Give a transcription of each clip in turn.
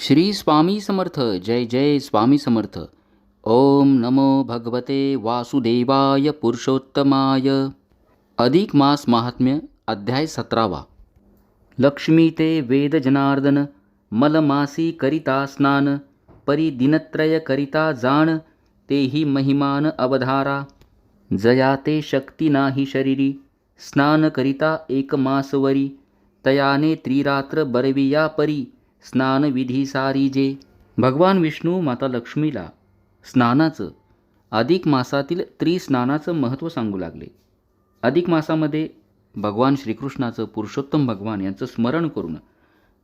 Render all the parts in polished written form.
श्री स्वामी समर्थ. जय जय स्वामी समर्थ. ओम नमो भगवते वासुदेवाय पुरुषोत्तमाय. अधिक मास महात्म्य अध्याय 17. लक्ष्मी ते वेद जनार्दन मलमासी करिता स्नान परी दिनत्रय करिता जाण तेही महिमान अवधारा. जया ते शक्ती नाही शरीरी स्नान करिता एक मासवरी तयाने त्रिरात्र बरविया परी स्नान विधी सारी जे. भगवान विष्णू माता लक्ष्मीला स्नानाचं अधिक मासातील त्रिस्नानाचं महत्त्व सांगू लागले. अधिक मासामध्ये भगवान श्रीकृष्णाचं पुरुषोत्तम भगवान यांचं स्मरण करून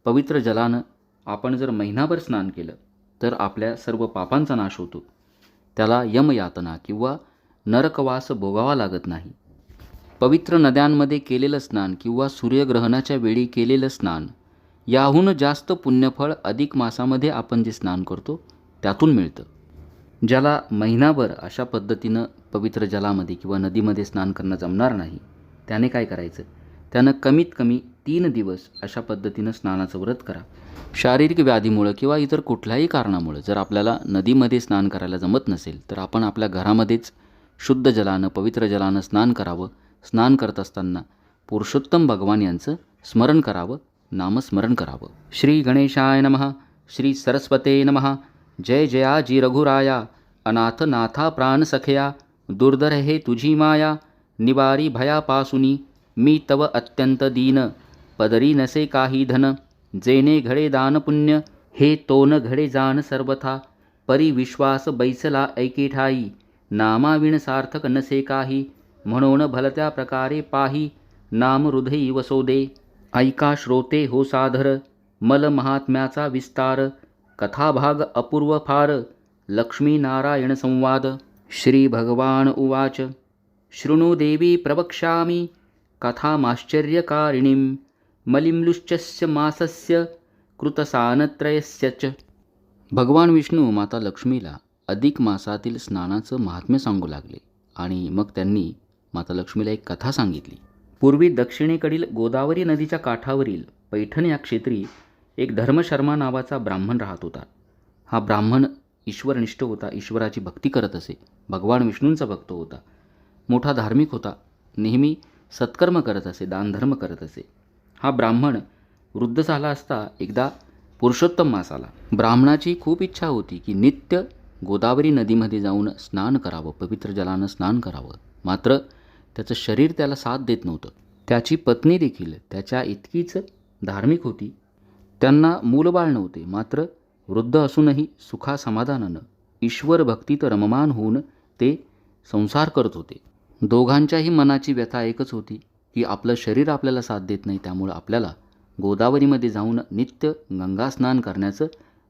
पवित्र जलानं आपण जर महिनाभर स्नान केलं तर आपल्या सर्व पापांचा नाश होतो. त्याला यमयातना किंवा नरकवास भोगावा लागत नाही. पवित्र नद्यांमध्ये केलेलं स्नान किंवा सूर्यग्रहणाच्या वेळी केलेलं स्नान याहून जास्त पुण्यफळ अधिक मासामध्ये आपण जे स्नान करतो त्यातून मिळतं. ज्याला महिनाभर अशा पद्धतीनं पवित्र जलामध्ये किंवा नदीमध्ये स्नान करणं जमणार नाही त्याने काय करायचं, त्यानं कमीत कमी 3 दिवस अशा पद्धतीनं स्नानाचं व्रत करा. शारीरिक व्याधीमुळं किंवा इतर कुठल्याही कारणामुळं जर आपल्याला नदीमध्ये स्नान करायला जमत नसेल तर आपण आपल्या घरामध्येच शुद्ध जलानं पवित्र जलानं स्नान करावं. स्नान करत असताना पुरुषोत्तम भगवान यांचं स्मरण करावं, नामस्मरण करावं. श्री गणेशाय नमः. श्री सरस्वते नमः. जय जयाजी रघुराया अनाथ नाथा प्राणसखया दुर्धर हे तुझी माया निवारी भयापासुनी मी तव अत्यंत दीन पदरी नसे काही धन जेने घडे दान पुण्य हे तोन घडे जाण सर्वथा परी विश्वास बैसला ऐके ठाई नामाविण सार्थक नसे काही म्हणून भलत्या प्रकारे पाही नाम हृदयी वसोदे. ऐका श्रोते हो सादर मल महात्म्याचा विस्तार कथाभाग अपूर्व फार लक्ष्मी नारायण संवाद. श्री भगवान उवाच शृणु देवी प्रवक्ष्यामि कथामाश्चर्यकारिणीं मलिम्लुश्चस्य मासस्य कृतसानत्रयस्य च. भगवान विष्णू माता लक्ष्मीला अधिक मासातील स्नानाचं महात्म्य सांगू लागले आणि मग त्यांनी माता लक्ष्मीला एक कथा सांगितली. पूर्वी दक्षिणेकडील गोदावरी नदीच्या काठावरील पैठण या क्षेत्री एक धर्मशर्मा नावाचा ब्राह्मण राहत होता. हा ब्राह्मण ईश्वरनिष्ठ होता, ईश्वराची भक्ती करत असे, भगवान विष्णूंचा भक्त होता, मोठा धार्मिक होता, नेहमी सत्कर्म करत असे, दानधर्म करत असे. हा ब्राह्मण वृद्ध झाला असता एकदा पुरुषोत्तम मास आला. ब्राह्मणाची खूप इच्छा होती की नित्य गोदावरी नदीमध्ये जाऊन स्नान करावं, पवित्र जलानं स्नान करावं. मात्र त्याचं शरीर त्याला साथ देत नव्हतं. त्याची पत्नी देखील त्याच्या इतकीच धार्मिक होती. त्यांना मूलबाळ नव्हते, मात्र वृद्ध असूनही सुखासमाधानानं ईश्वर भक्तीत रममान होऊन ते संसार करत होते. दोघांच्याही मनाची व्यथा एकच होती की आपलं शरीर आपल्याला साथ देत नाही, त्यामुळं आपल्याला गोदावरीमध्ये जाऊन नित्य गंगा स्नान करण्याचं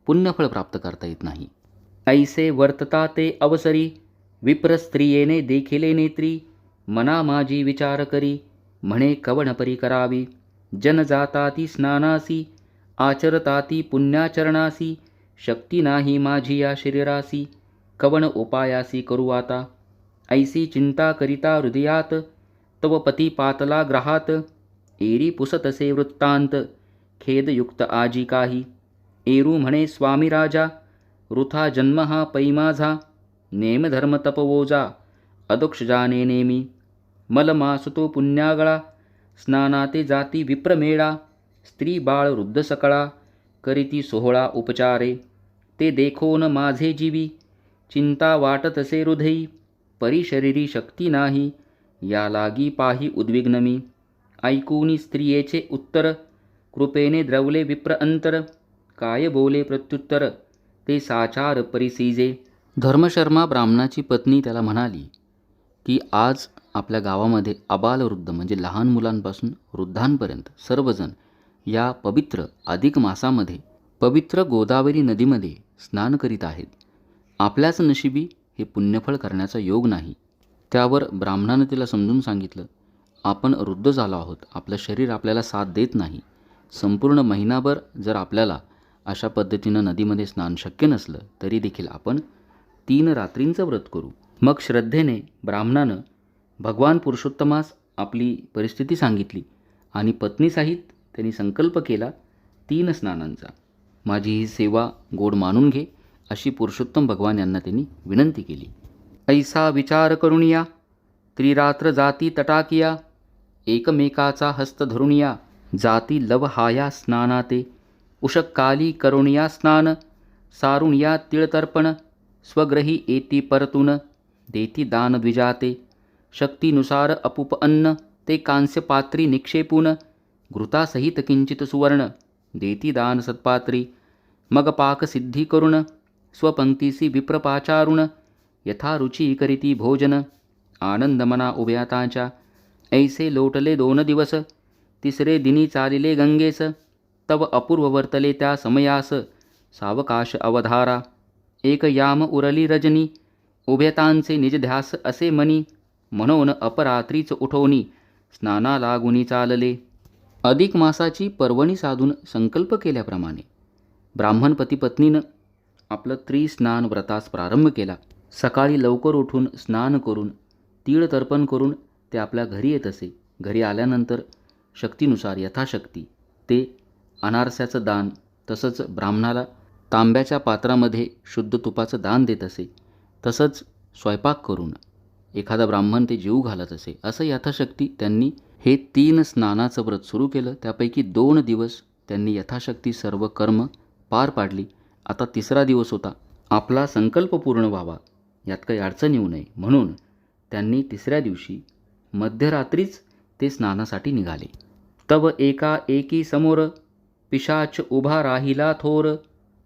पुण्यफळ प्राप्त करता येत नाही. ऐसे वर्तता ते अवसरी विप्र स्त्रियेने देखिले नेत्री मना माझी विचार करी म्हणे कवण परी करावी जन जाताती स्नानासी आचरताती पुण्याचरणासी शक्ती नाही माझी या शरीरासी कवण उपायासी करू आता. ऐसी चिंता करिता हृदयात तव पती पातला ग्रहात एरी पुसतसे वृत्तांत खेदयुक्त आजी काही. एरू म्हणे स्वामी राजा वृथा जन्म हा पै माझा नेमधर्म तपवोजा अदोक्ष जाणे नेमी मलमासतो पुण्यागळा स्नानाते जाती विप्रमेळा स्त्री बाळ वृद्ध सकळा करीती सोहळा उपचारे ते देखोन माझे जीवी चिंता वाटतसे हृदयी परी शरीरी शक्ती नाही या लागी पाही उद्विग्न मी. ऐकूनी स्त्रियेचे उत्तर कृपेने द्रवले विप्र अंतर काय बोले प्रत्युत्तर ते साचार परिसीजे. धर्मशर्मा ब्राह्मणाची पत्नी त्याला म्हणाली की आज आपल्या गावामध्ये आबालवृद्ध म्हणजे लहान मुलांपासून वृद्धांपर्यंत सर्वजण या पवित्र अधिक मासामध्ये पवित्र गोदावरी नदीमध्ये स्नान करीत आहेत. आपल्याच नशिबी हे पुण्यफळ करण्याचा योग नाही. त्यावर ब्राह्मणानं तिला समजून सांगितलं, आपण वृद्ध झालो आहोत, आपलं शरीर आपल्याला साथ देत नाही. संपूर्ण महिनाभर जर आपल्याला अशा पद्धतीनं नदीमध्ये स्नान शक्य नसलं तरी देखील आपण 3 रात्रींचं व्रत करू. मग श्रद्धेने ब्राह्मणानं भगवान पुरुषोत्तमास आपली परिस्थिती सांगितली आणि पत्नीसहित त्यांनी संकल्प केला 3 स्नानांचा. माझी ही सेवा गोड मानून घे, अशी पुरुषोत्तम भगवान यांना त्यांनी विनंती केली. ऐसा विचार करुणिया त्रिरात्र जाती तटाकिया, एकमेकाचा हस्त धरुणिया जाती लवहाया स्नानाते. उषकाली करुणिया स्नान सारुणिया तिळतर्पण, स्वग्रही एती परतून देती दान द्विजाते. शक्तीनुसार अपूप अन्न ते कांस्य पात्री निक्षेपून, घृतासहित किंचित सुवर्ण देती दान सत्पात्री. मग पाक सिद्धी करुण स्वपंक्तीसी विप्रपाचारुण, यथा रुची करीती भोजन आनंद मना उभयाताच्या. ऐसे लोटले 2 दिवस तिसरे दिनी चालिले गंगेस, तव अपूर्व वर्तले त्या समयास सावकाश अवधारा. एक याम उरली रजनी उभयतांचे निज ध्यास असे मनी, म्हणून अपरात्रीच उठवणी स्नाना लागुनी चालले. अधिक मासाची पर्वणी साधून संकल्प केल्याप्रमाणे ब्राह्मण पतीपत्नीनं आपलं त्रिस्नान व्रतास प्रारंभ केला. सकाळी लवकर उठून स्नान करून तीळ तर्पण करून ते आपल्या घरी येत असे. घरी आल्यानंतर शक्तीनुसार यथाशक्ती ते अनारस्याचं दान, तसंच ब्राह्मणाला तांब्याच्या पात्रामध्ये शुद्ध तुपाचं दान देत असे. तसंच स्वयंपाक करून एखादा ब्राह्मण ते जेवू घालत असे. असं यथाशक्ती त्यांनी हे 3 स्नानाचं व्रत सुरू केलं. त्यापैकी 2 दिवस त्यांनी यथाशक्ती सर्व कर्म पार पाडली. आता 3रा दिवस होता. आपला संकल्प पूर्ण व्हावा, यात काही अडचण येऊ नये म्हणून त्यांनी 3ऱ्या दिवशी मध्यरात्रीच ते स्नानासाठी निघाले. तव एका एकी समोर पिशाच उभा राहिला थोर,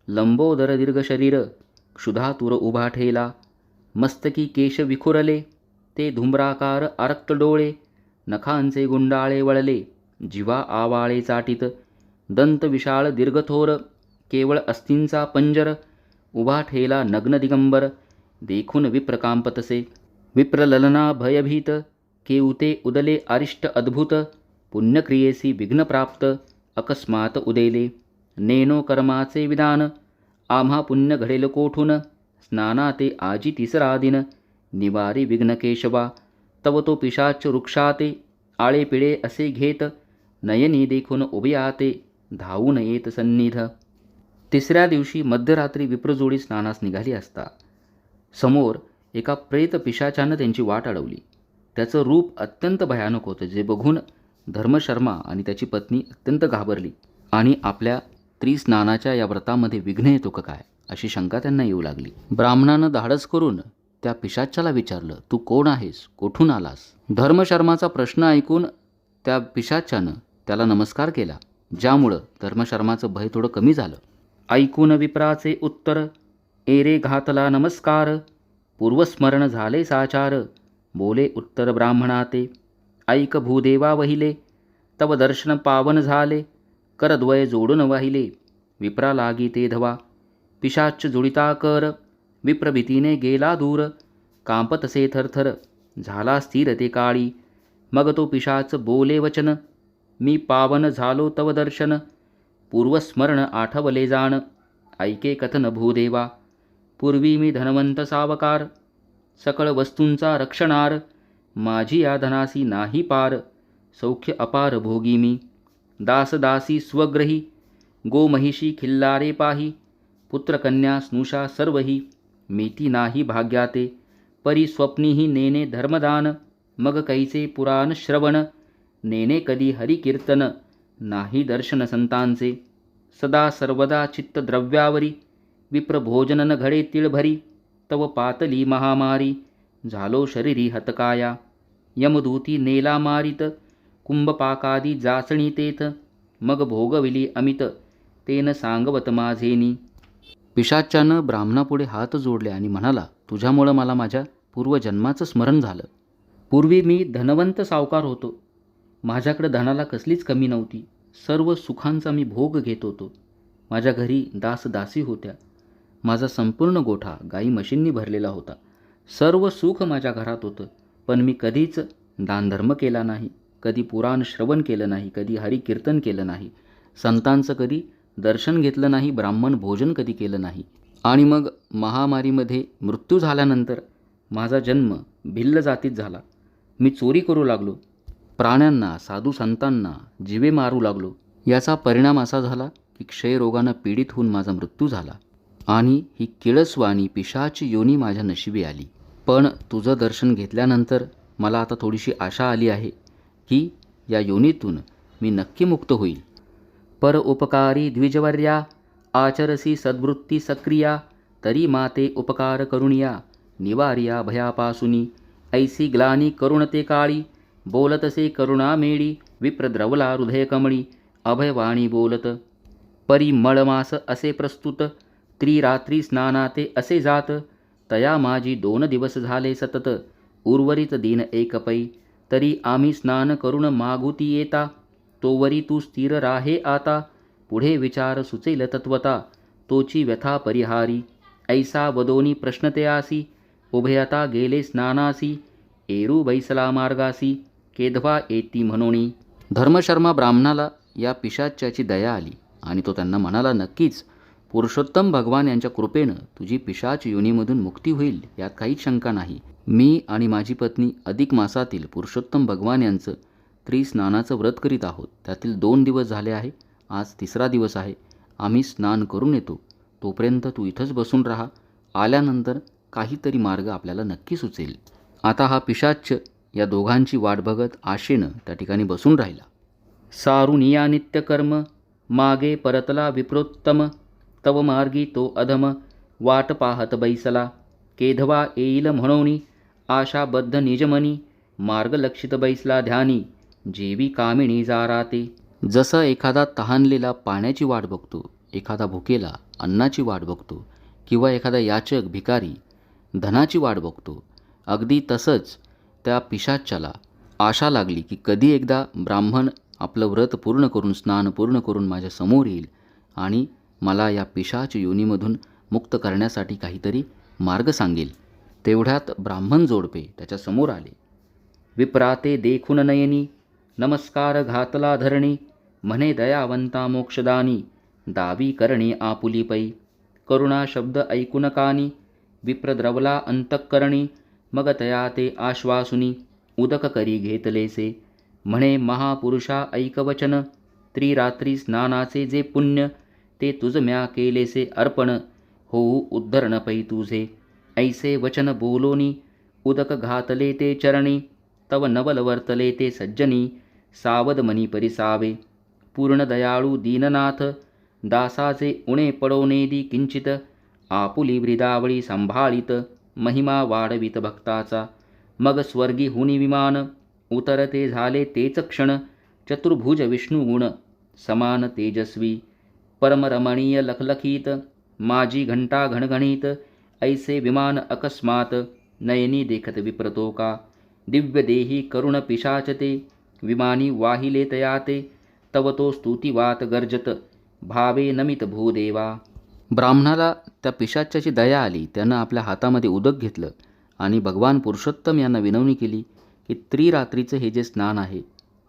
लंबोदर दीर्घ शरीर क्षुधातुर उभा ठेला. मस्तकी केश विखुरले ते धुम्राकार आरक्त डोळे, नखांचे गुंडाळे वळले जिवा आवाळे चाटीत. दंत विशाळ दीर्घथोर केवळ अस्थिंचा पंजर, उभा ठेला नग्न दिगंबर देखून विप्र कांपतसे. विप्रललना भयभीत केउते उदले अरिष्ट अद्भुत, पुण्यक्रियेसी विघ्न प्राप्त अकस्मात उदेले. नेनो कर्माचे विधान आम्हा पुण्य घडेल कोठून, स्नानाते आजी 3रा दिन निवारी विघ्न केशवा. तव तो पिशाच वृक्षाते आळे पिळे असे घेत, नयनी देखून उभयाते धावून येत सन्निध. 3ऱ्या दिवशी मध्यरात्री विप्रजोडी स्नानास निघाली असता समोर एका प्रेत पिशाचानं त्यांची वाट अडवली. त्याचं रूप अत्यंत भयानक होतं, जे बघून धर्मशर्मा आणि त्याची पत्नी अत्यंत घाबरली आणि आपल्या त्रिस्नानाच्या या व्रतामध्ये विघ्न येतो का काय अशी शंका त्यांना येऊ लागली. ब्राह्मणानं धाडस करून त्या पिशाच्याला विचारलं, तू कोण आहेस, कोठून आलास? धर्मशर्माचा प्रश्न ऐकून त्या पिशाच्यानं त्याला नमस्कार केला, ज्यामुळं धर्मशर्माचं भय थोडं कमी झालं. ऐकून विप्राचे उत्तर एरे घातला नमस्कार, पूर्वस्मरण झाले साचार बोले उत्तर ब्राह्मणाते. ऐक भूदेवा वहिले तव दर्शन पावन झाले, करद्वय जोडून वाहिले विप्रा लागी ते धवा. पिशाच जुळिता कर विप्रभीतीने गेला दूर, कांपतसे थरथर झाला स्थिर ते काळी. मग तो पिशाच बोले वचन मी पावन झालो तव दर्शन, पूर्वस्मरण आठवले जाण ऐके कथन भूदेवा. पूर्वी मी धनवंत सावकार सकळ वस्तूंचा रक्षणार, माझी या धनासी नाही पार सौख्य अपार भोगी मी. दासदासी स्वग्रही गोमहिषी खिल्लारे पाही, पुत्रकन्या स्नुषा सर्वही मीती नाही भाग्याते. परी स्वप्नीही नेने धर्मदान, मग कैचे पुराण श्रवण नेने कधी हरिकीर्तन नाही दर्शन संतांचे. सदा सर्वदा चित्त द्रव्यावरी विप्रभोजन न घडे तिळभरी, तव पातली महामारी झालो शरीरी हतकाया. यमदूती नेला मारित कुंभपाकादी जाचणी तेथ, मग भोगविली अमित तेन सांगवत माझेनी. पिशाच्यानं ब्राह्मणापुढे हात जोडले आणि म्हणाला, तुझ्यामुळं मला माझ्या पूर्वजन्माचं स्मरण झालं. पूर्वी मी धनवंत सावकार होतो, माझ्याकडे धनाला कसलीच कमी नव्हती. सर्व सुखांचा मी भोग घेत होतो. माझ्या घरी दासदासी होत्या. माझा संपूर्ण गोठा गाई म्हशींनी भरलेला होता. सर्व सुख माझ्या घरात होतं, पण मी कधीच दानधर्म केला नाही, कधी पुराण श्रवण केलं नाही, कधी हरिकीर्तन केलं नाही, संतांचं कधी दर्शन घेतलं नाही, ब्राह्मण भोजन कधी केलं नाही. आणि मग महामारीमध्ये मृत्यू झाल्यानंतर माझा जन्म भिल्ल जातीत झाला. मी चोरी करू लागलो, प्राण्यांना साधू संतांना जीवे मारू लागलो. याचा परिणाम असा झाला की क्षयरोगानं पीडित होऊन माझा मृत्यू झाला आणि ही किळसवाणी पिशाच योनी माझ्या नशिबी आली. पण तुझं दर्शन घेतल्यानंतर मला आता थोडीशी आशा आली आहे की या योनीतून मी नक्की मुक्त होईल. पर उपकारी द्विजवर्या आचरसी सद्वृत्ती सक्रिया तरी माते उपकार करुणिया निवार्या भयापासुनी ऐसी ग्लानी करुणते काळी बोलतसे करुणा मेळी विप्रद्रवला हृदय कमळी अभयवाणी बोलत परिमळमास असे प्रस्तुत त्रिरात्री स्नानाते असे जात तया माझी 2 दिवस झाले सतत उर्वरित दिन एक पै तरी आम्ही स्नान करून मागुती येता तोवरी तू स्थिर राहे आता पुढे विचार सुचेल तत्वता तोची व्यथा परिहारी ऐसा वदोनी प्रश्नते आसी उभयता गेले स्नानासी एरू बैसला मार्गासी केधवा येती म्हणोनी. धर्मशर्मा ब्राह्मणाला या पिशाच्याची दया आली आणि तो त्यांना म्हणाला, नक्कीच पुरुषोत्तम भगवान यांच्या कृपेनं तुझी पिशाच योनीमधून मुक्ती होईल, यात काहीच शंका नाही. मी आणि माझी पत्नी अधिक मासातील पुरुषोत्तम भगवान यांचं त्रिस्नानाचं व्रत करीत आहोत. त्यातील 2 दिवस झाले आहे. आज 3रा दिवस आहे. आम्ही स्नान करून येतो. तोपर्यंत तू इथंच बसून राहा. आल्यानंतर काहीतरी मार्ग आपल्याला नक्की सुचेल. आता हा पिशाच या दोघांची वाट बघत आशेनं त्या ठिकाणी बसून राहिला. सारुनिया नित्यकर्म मागे परतला विप्रोत्तम तव मार्गी तो अधम वाट पाहत बैसला केधवा येईल म्हणोनी आशाबद्ध निजमनी मार्ग लक्षित बैसला ध्यानी जेवी कामिणी जाराते. जसं एखादा तहानलेला पाण्याची वाट बघतो, एखादा भुकेला अन्नाची वाट बघतो किंवा एखादा याचक भिकारी धनाची वाट बघतो, अगदी तसंच त्या पिशाच्याला आशा लागली की कधी एकदा ब्राह्मण आपलं व्रत पूर्ण करून स्नान पूर्ण करून माझ्या समोर येईल आणि मला या पिशाच योनीमधून मुक्त करण्यासाठी काहीतरी मार्ग सांगेल. तेवढ्यात ब्राह्मण जोडपे त्याच्या समोर आले. विप्राते देखून नयनी नमस्कार घातला धरणी म्हणे दयावंता मोक्षदानी दावी करणे आपुली पै करुणा शब्द ऐकून कानी विप्रद्रवला अंतःकरणी मग तया ते आश्वासुनी उदक करी घेतलेसे म्हणे महापुरुषा ऐकवचन त्रिरात्री स्नानाचे जे पुण्य ते तुझ म्या केलेसे अर्पण होऊ उद्धरण पै तुझे ऐसे वचन बोलोनी उदक घातले ते चरणी तव नवल वर्तले ते सज्जनी सावध मनी परिसावे पूर्ण दयाळू दीननाथ दासाचे उणे पडोनेदी किंचित आपुली ब्रिदावळी संभाळीत महिमा वाढवित भक्ताचा मग स्वर्गी हुनी विमान उतरते झाले तेच क्षण चतुर्भुज विष्णुगुण समान तेजस्वी परमरमणीय लखलखीत माझी घंटा घणघणीत ऐसे विमान अकस्मात नयनी देखत विप्रतोका दिव्य देही करुण पिशाचते विमानी वाहिले तयाते तव तो स्तुतिवात गर्जत भावे नमित भूदेवा. ब्राह्मणाला त्या पिशाच्याची दया आली. त्यानं आपल्या हातामध्ये उदक घेतलं आणि भगवान पुरुषोत्तम यांना विनवणी केली की त्रिरात्रीचं हे जे स्नान आहे,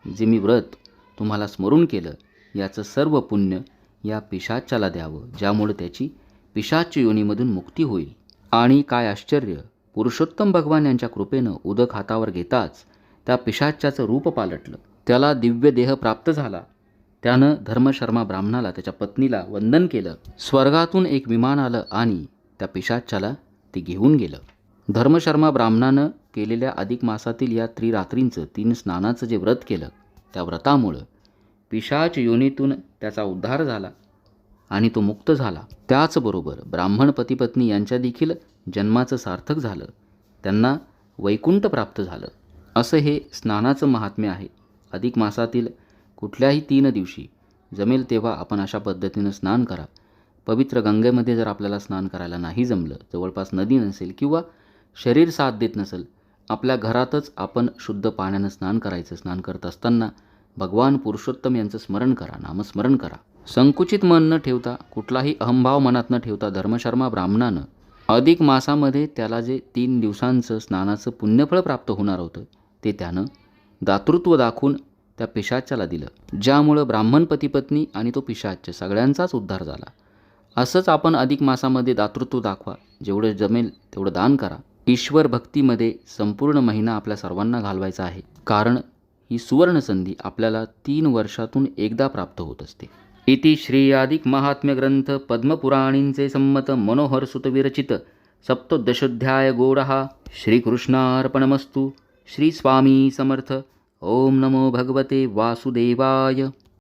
जे मी व्रत तुम्हाला स्मरून केलं, याचं सर्व पुण्य या पिशाच्याला द्यावं, ज्यामुळे त्याची पिशाच योनीमधून मुक्ती होईल. आणि काय आश्चर्य, पुरुषोत्तम भगवान यांच्या कृपेनं उदक हातावर घेताच त्या पिशाच्याचं रूप पालटलं. त्याला दिव्य देह प्राप्त झाला. त्यानं धर्मशर्मा ब्राह्मणाला त्याच्या पत्नीला वंदन केलं. स्वर्गातून एक विमान आलं आणि त्या पिशाच्याला ते घेऊन गेलं. धर्मशर्मा ब्राह्मणानं केलेल्या अधिक मासातील या त्रिरात्रींचं 3 स्नानाचं जे व्रत केलं, त्या व्रतामुळं पिशाच योनीतून त्याचा उद्धार झाला आणि तो मुक्त झाला. त्याचबरोबर ब्राह्मण पतिपत्नी यांच्या देखील जन्माचं सार्थक झालं. त्यांना वैकुंठ प्राप्त झालं. असं हे स्नानाचं महात्म्य आहे. अधिक मासातील कुठल्याही 3 दिवशी जमेल तेव्हा आपण अशा पद्धतीनं स्नान करा. पवित्र गंगेमध्ये जर आपल्याला स्नान करायला नाही जमलं, जवळपास नदी नसेल किंवा शरीर साथ देत नसेल, आपल्या घरातच आपण शुद्ध पाण्यानं स्नान करायचं. स्नान करत असताना भगवान पुरुषोत्तम यांचं स्मरण करा, नामस्मरण करा. संकुचित मन न ठेवता, कुठलाही अहंभाव मनात न ठेवता धर्मशर्मा ब्राह्मणानं अधिक मासामध्ये त्याला जे 3 दिवसांचं स्नानाचं पुण्यफळ प्राप्त होणार होतं, ते त्यानं दातृत्व दाखवून त्या पिशाच्याला दिलं, ज्यामुळं ब्राह्मण पतिपत्नी आणि तो पिशाच सगळ्यांचाच उद्धार झाला. असंच आपण अधिक मासामध्ये दातृत्व दाखवा. जेवढं जमेल तेवढं दान करा. ईश्वर भक्तीमध्ये संपूर्ण महिना आपल्या सर्वांना घालवायचा आहे, कारण ही सुवर्ण संधी आपल्याला 3 वर्षातून एकदा प्राप्त होत असते. इति श्री आदिक महात्म्य ग्रंथ पद्मपुराणींचे संमत मनोहर सुत विरचित सप्तदशोध्याय गोडः श्रीकृष्णार्पणमस्तु. श्री स्वामी समर्थ. ओम नमो भगवते वासुदेवाय.